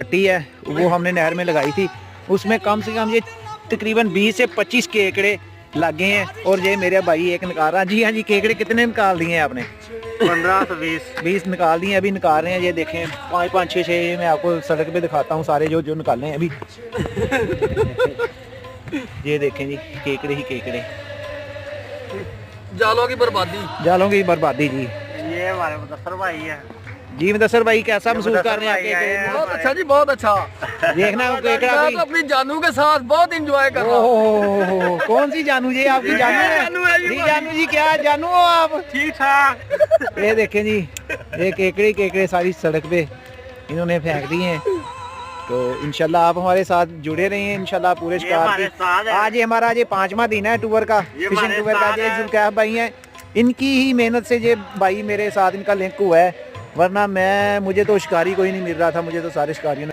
पट्टी है वो हमने नहर में लगाई थी, उसमें कम से कम ये तकरीबन 20 से 25 केकड़े लगे हैं। और ये मेरे भाई एक निकाल रहा। जी हाँ जी, केकड़े कितने निकाल दिए हैं आपने? 15 से 20 निकाल दिए, अभी निकाल रहे हैं। ये देखें 5 6 6 मैं आपको सड़क पे दिखाता हूँ सारे जो जो निकाले हैं अभी। ये देखें जी, केकड़े ही केकड़े, जालों की बर्बादी, जालों की बर्बादी जी। ये हमारे मुदस्सर भाई है जी मुदस्सर भाई कैसा महसूस कर रहे भाई आए हैं? हैं। बहुत अच्छा जी, बहुत अच्छा। देखना केकड़ा मैं भी। तो अपनी जानू के साथ बहुत इंजॉय कर रहा हूँ। ओहो, कौन सी जानू जी? आपकी जानू है? जानू है जी जानू जी, क्या जानू हो आप? ठीक ठाक। ये देखें जी, ये केकड़े केकड़े सारी सड़क पे इन्होंने फेंक दिए हैं। तो इंशाल्लाह आप हमारे साथ जुड़े रहे हैं इंशाल्लाह पूरे शिकार हमारे साथ की। है। आज ये हमारा ये 5वां दिन है टूर का, फिशिंग हमारे टूर का। साथ ये है। जुल्कैफ भाई हैं, इनकी ही मेहनत से ये भाई मेरे साथ इनका लिंक हुआ है, वरना मुझे तो शिकारी कोई नहीं मिल रहा था, मुझे तो सारे शिकारियों ने